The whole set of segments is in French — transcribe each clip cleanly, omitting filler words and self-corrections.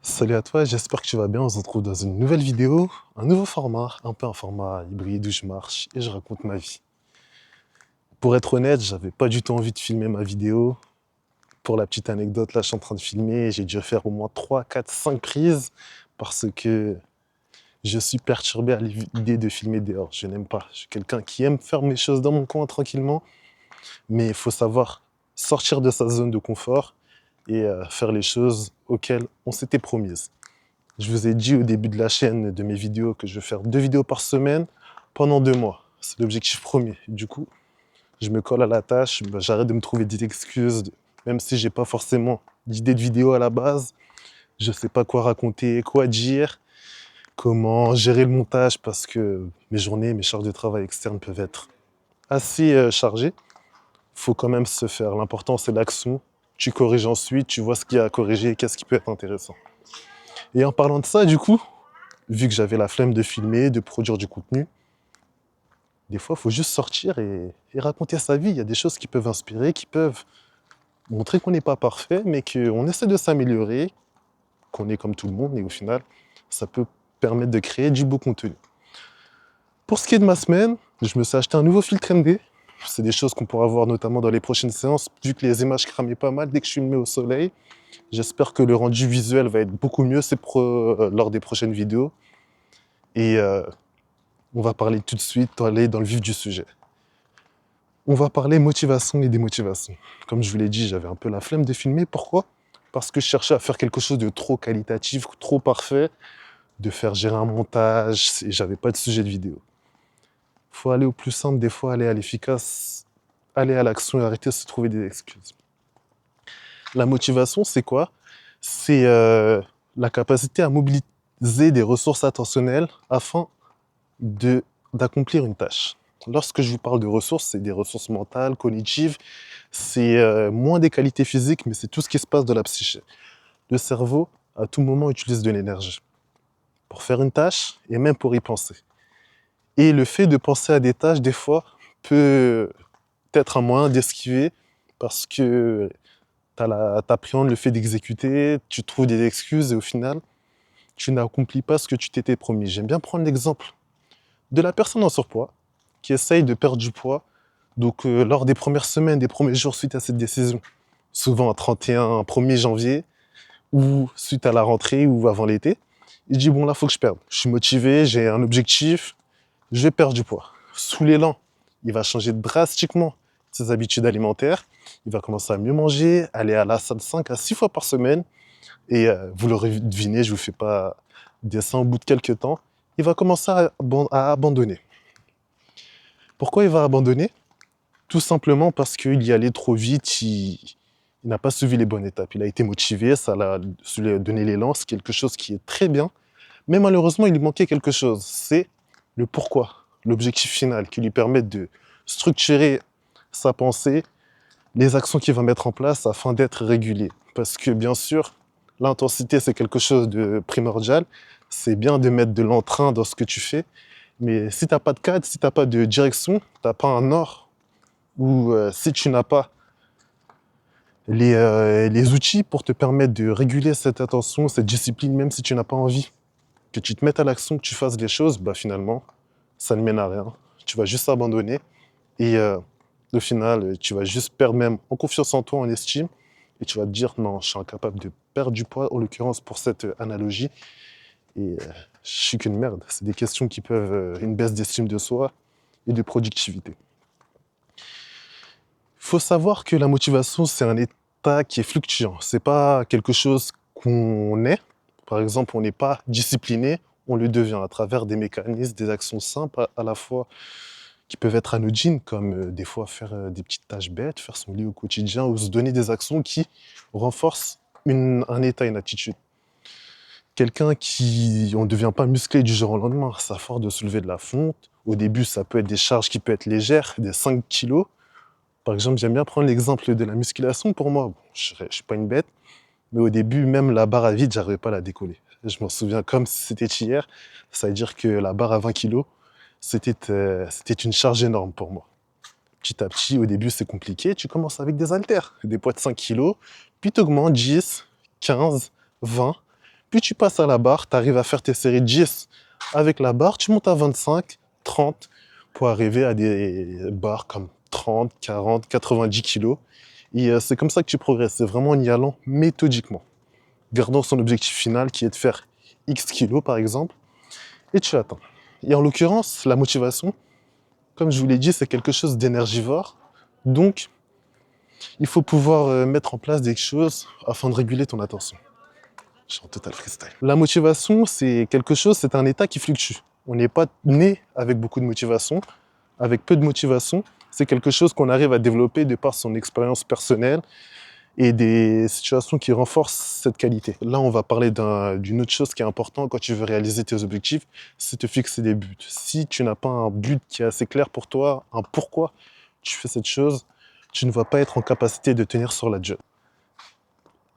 Salut à toi, j'espère que tu vas bien. On se retrouve dans une nouvelle vidéo, un nouveau format, un peu un format hybride où je marche et je raconte ma vie. Pour être honnête, j'avais pas du tout envie de filmer ma vidéo. Pour la petite anecdote, là, je suis en train de filmer, j'ai dû faire au moins 3, 4, 5 prises parce que je suis perturbé à l'idée de filmer dehors. Je n'aime pas. Je suis quelqu'un qui aime faire mes choses dans mon coin tranquillement, mais il faut savoir sortir de sa zone de confort et faire les choses auxquelles on s'était promises. Je vous ai dit au début de la chaîne de mes vidéos que je vais faire 2 vidéos par semaine pendant 2 mois. C'est l'objectif premier. Du coup, je me colle à la tâche, j'arrête de me trouver des excuses, même si j'ai pas forcément d'idée de vidéo à la base. Je sais pas quoi raconter, quoi dire, comment gérer le montage parce que mes journées, mes charges de travail externes peuvent être assez chargées. Faut quand même se faire. L'important, c'est l'action. Tu corriges ensuite, tu vois ce qu'il y a à corriger et qu'est-ce qui peut être intéressant. Et en parlant de ça, du coup, vu que j'avais la flemme de filmer, de produire du contenu, des fois, il faut juste sortir et raconter sa vie. Il y a des choses qui peuvent inspirer, qui peuvent montrer qu'on n'est pas parfait, mais qu'on essaie de s'améliorer, qu'on est comme tout le monde, et au final, ça peut permettre de créer du beau contenu. Pour ce qui est de ma semaine, je me suis acheté un nouveau filtre ND. C'est des choses qu'on pourra voir notamment dans les prochaines séances, vu que les images cramaient pas mal dès que je suis mis au soleil. J'espère que le rendu visuel va être beaucoup mieux lors des prochaines vidéos. Et on va parler tout de suite, aller dans le vif du sujet. On va parler motivation et démotivation. Comme je vous l'ai dit, j'avais un peu la flemme de filmer. Pourquoi? Parce que je cherchais à faire quelque chose de trop qualitatif, trop parfait, de faire gérer un montage, et j'avais pas de sujet de vidéo. Faut aller au plus simple, des fois aller à l'efficace, aller à l'action et arrêter de se trouver des excuses. La motivation, c'est quoi? C'est la capacité à mobiliser des ressources attentionnelles afin d'accomplir une tâche. Lorsque je vous parle de ressources, c'est des ressources mentales, cognitives, c'est moins des qualités physiques, mais c'est tout ce qui se passe dans la psyché. Le cerveau, à tout moment, utilise de l'énergie pour faire une tâche et même pour y penser. Et le fait de penser à des tâches, des fois, peut être un moyen d'esquiver parce que t'appréhendes le fait d'exécuter, tu trouves des excuses et au final, tu n'accomplis pas ce que tu t'étais promis. J'aime bien prendre l'exemple de la personne en surpoids qui essaye de perdre du poids. Donc, lors des premières semaines, des premiers jours suite à cette décision, souvent à 31, 1er janvier, ou suite à la rentrée ou avant l'été, il dit bon là, faut que je perde. Je suis motivé, j'ai un objectif, je vais perdre du poids. Sous l'élan, il va changer drastiquement ses habitudes alimentaires. Il va commencer à mieux manger, aller à la salle 5 à 6 fois par semaine. Et vous l'aurez deviné, je ne vous fais pas dessin au bout de quelques temps, il va commencer à abandonner. Pourquoi il va abandonner? Tout simplement parce qu'il y allait trop vite, il n'a pas suivi les bonnes étapes. Il a été motivé, ça l'a donné l'élan, c'est quelque chose qui est très bien. Mais malheureusement, il lui manquait quelque chose. C'est le pourquoi, l'objectif final qui lui permet de structurer sa pensée, les actions qu'il va mettre en place afin d'être régulier. Parce que bien sûr, l'intensité, c'est quelque chose de primordial. C'est bien de mettre de l'entrain dans ce que tu fais. Mais si tu n'as pas de cadre, si tu n'as pas de direction, tu n'as pas un ordre, ou si tu n'as pas les outils pour te permettre de réguler cette attention, cette discipline, même si tu n'as pas envie, que tu te mettes à l'action, que tu fasses les choses, bah finalement, ça ne mène à rien. Tu vas juste abandonner et au final, tu vas juste perdre même en confiance en toi, en estime, et tu vas te dire non, je suis incapable de perdre du poids, en l'occurrence pour cette analogie, et je suis qu'une merde. C'est des questions qui peuvent une baisse d'estime de soi et de productivité. Il faut savoir que la motivation, c'est un état qui est fluctuant. C'est pas quelque chose qu'on est. Par exemple, on n'est pas discipliné, on le devient à travers des mécanismes, des actions simples à la fois qui peuvent être anodines, comme des fois faire des petites tâches bêtes, faire son lit au quotidien, ou se donner des actions qui renforcent un état, une attitude. On ne devient pas musclé du jour au lendemain. Ça force de soulever de la fonte. Au début, ça peut être des charges qui peuvent être légères, des 5 kilos. Par exemple, j'aime bien prendre l'exemple de la musculation pour moi. Bon, je ne suis pas une bête, mais au début, même la barre à vide, j'arrivais pas à la décoller. Je m'en souviens comme si c'était hier. Ça veut dire que la barre à 20 kilos, c'était une charge énorme pour moi. Petit à petit, au début, c'est compliqué. Tu commences avec des haltères, des poids de 5 kilos, puis tu augmentes 10, 15, 20. Puis tu passes à la barre, tu arrives à faire tes séries de 10 avec la barre, tu montes à 25, 30 pour arriver à des barres comme 30, 40, 90 kilos. Et c'est comme ça que tu progresses, c'est vraiment en y allant méthodiquement, gardant son objectif final qui est de faire X kilos par exemple, et tu atteins. Et en l'occurrence, la motivation, comme je vous l'ai dit, c'est quelque chose d'énergivore. Donc, il faut pouvoir mettre en place des choses afin de réguler ton attention. Je suis en total freestyle. La motivation, c'est quelque chose, c'est un état qui fluctue. On n'est pas né avec beaucoup de motivation, avec peu de motivation. C'est quelque chose qu'on arrive à développer de par son expérience personnelle et des situations qui renforcent cette qualité. Là, on va parler d'une autre chose qui est importante quand tu veux réaliser tes objectifs, c'est te fixer des buts. Si tu n'as pas un but qui est assez clair pour toi, un pourquoi tu fais cette chose, tu ne vas pas être en capacité de tenir sur la durée.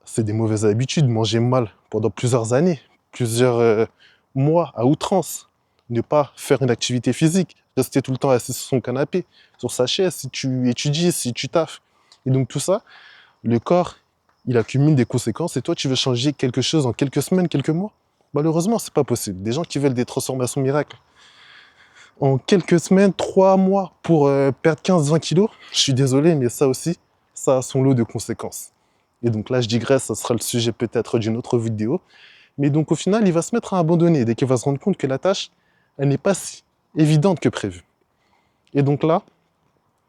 C'est des mauvaises habitudes, manger mal pendant plusieurs années, plusieurs mois à outrance, ne pas faire une activité physique, rester tout le temps assis sur son canapé, sur sa chaise, si tu étudies, si tu taffes. Et donc tout ça, le corps, il accumule des conséquences et toi, tu veux changer quelque chose en quelques semaines, quelques mois. Malheureusement, c'est pas possible. Des gens qui veulent des transformations miracles en quelques semaines, 3 mois pour perdre 15-20 kilos, je suis désolé, mais ça aussi, ça a son lot de conséquences. Et donc là, je digresse, ça sera le sujet peut-être d'une autre vidéo. Mais donc au final, il va se mettre à abandonner dès qu'il va se rendre compte que la tâche, elle n'est pas si évidente que prévu. Et donc là,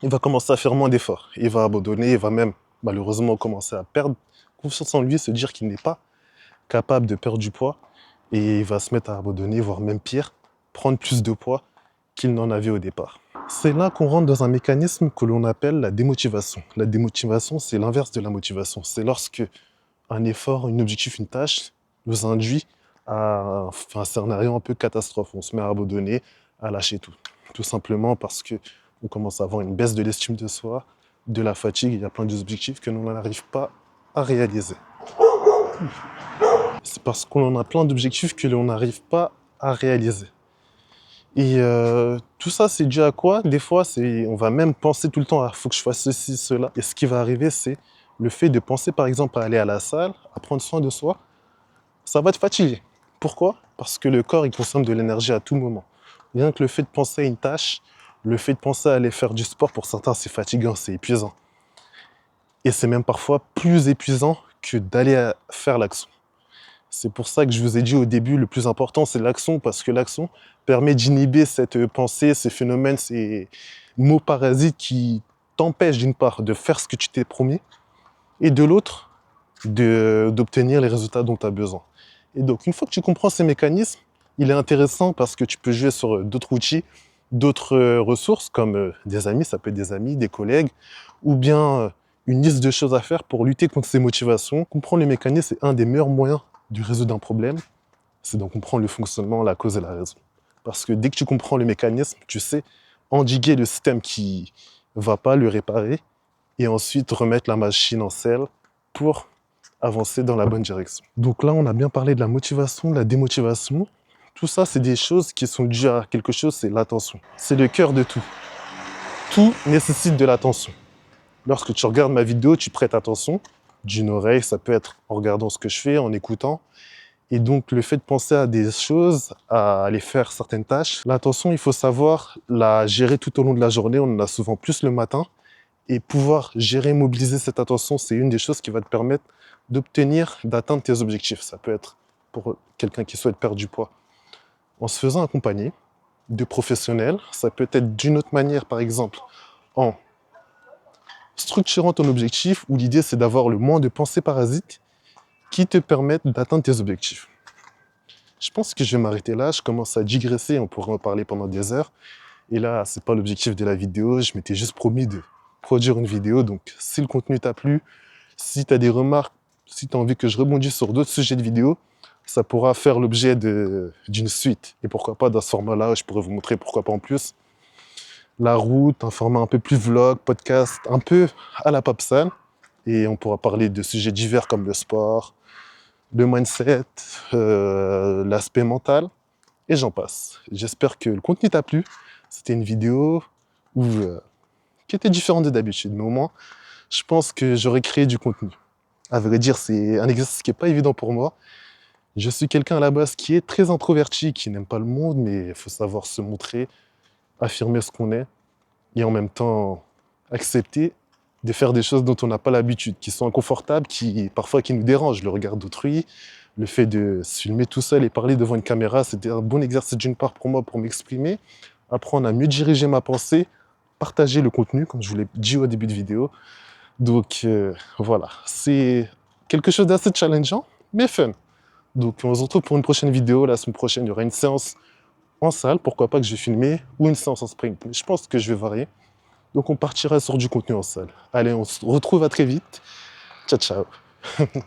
il va commencer à faire moins d'efforts. Il va abandonner, il va même malheureusement commencer à perdre confiance en lui, se dire qu'il n'est pas capable de perdre du poids. Et il va se mettre à abandonner, voire même pire, prendre plus de poids qu'il n'en avait au départ. C'est là qu'on rentre dans un mécanisme que l'on appelle la démotivation. La démotivation, c'est l'inverse de la motivation. C'est lorsque un effort, un objectif, une tâche nous induit à un scénario un peu catastrophe. On se met à abandonner, à lâcher tout. Tout simplement parce qu'on commence à avoir une baisse de l'estime de soi, de la fatigue, il y a plein d'objectifs que l'on n'arrive pas à réaliser. C'est parce qu'on a plein d'objectifs que l'on n'arrive pas à réaliser. Et tout ça, c'est dû à quoi? Des fois, on va même penser tout le temps, il faut que je fasse ceci, cela. Et ce qui va arriver, c'est le fait de penser, par exemple, à aller à la salle, à prendre soin de soi. Ça va te fatiguer. Pourquoi? Parce que le corps, il consomme de l'énergie à tout moment. Rien que le fait de penser à une tâche, le fait de penser à aller faire du sport, pour certains, c'est fatigant, c'est épuisant. Et c'est même parfois plus épuisant que d'aller faire l'action. C'est pour ça que je vous ai dit au début, le plus important, c'est l'action, parce que l'action permet d'inhiber cette pensée, ces phénomènes, ces mots parasites qui t'empêchent d'une part de faire ce que tu t'es promis, et de l'autre, d'obtenir les résultats dont tu as besoin. Et donc, une fois que tu comprends ces mécanismes, il est intéressant parce que tu peux jouer sur d'autres outils, d'autres ressources, comme des amis, ça peut être des amis, des collègues, ou bien une liste de choses à faire pour lutter contre ces motivations. Comprendre les mécanismes, c'est un des meilleurs moyens de résoudre un problème, c'est d'en comprendre le fonctionnement, la cause et la raison. Parce que dès que tu comprends le mécanisme, tu sais endiguer le système qui ne va pas, le réparer, et ensuite remettre la machine en selle pour avancer dans la bonne direction. Donc là, on a bien parlé de la motivation, de la démotivation. Tout ça, c'est des choses qui sont dues à quelque chose, c'est l'attention. C'est le cœur de tout. Tout nécessite de l'attention. Lorsque tu regardes ma vidéo, tu prêtes attention. D'une oreille, ça peut être en regardant ce que je fais, en écoutant. Et donc, le fait de penser à des choses, à aller faire certaines tâches, l'attention, il faut savoir la gérer tout au long de la journée. On en a souvent plus le matin. Et pouvoir gérer, mobiliser cette attention, c'est une des choses qui va te permettre d'obtenir, d'atteindre tes objectifs. Ça peut être pour quelqu'un qui souhaite perdre du poids en se faisant accompagner de professionnels. Ça peut être d'une autre manière, par exemple, en structurant ton objectif, où l'idée, c'est d'avoir le moins de pensées parasites qui te permettent d'atteindre tes objectifs. Je pense que je vais m'arrêter là. Je commence à digresser, on pourrait en parler pendant des heures. Et là, c'est pas l'objectif de la vidéo. Je m'étais juste promis de produire une vidéo. Donc, si le contenu t'a plu, si tu as des remarques, si tu as envie que je rebondisse sur d'autres sujets de vidéo, ça pourra faire l'objet d'une suite. Et pourquoi pas dans ce format-là, je pourrais vous montrer pourquoi pas en plus la route, un format un peu plus vlog, podcast, un peu à la Popsan. Et on pourra parler de sujets divers comme le sport, le mindset, l'aspect mental, et j'en passe. J'espère que le contenu t'a plu. C'était une vidéo qui était différente de d'habitude, mais au moins, je pense que j'aurais créé du contenu. À vrai dire, c'est un exercice qui n'est pas évident pour moi, Je suis quelqu'un à la base qui est très introverti, qui n'aime pas le monde, mais il faut savoir se montrer, affirmer ce qu'on est, et en même temps accepter de faire des choses dont on n'a pas l'habitude, qui sont inconfortables, parfois qui nous dérangent. Le regard d'autrui, le fait de se filmer tout seul et parler devant une caméra, c'était un bon exercice d'une part pour moi pour m'exprimer, apprendre à mieux diriger ma pensée, partager le contenu, comme je vous l'ai dit au début de vidéo. Donc voilà, c'est quelque chose d'assez challengeant, mais fun. Donc on se retrouve pour une prochaine vidéo. La semaine prochaine, il y aura une séance en salle, pourquoi pas que je vais filmer, ou une séance en sprint. Je pense que je vais varier. Donc on partira sur du contenu en salle. Allez, on se retrouve à très vite. Ciao, ciao.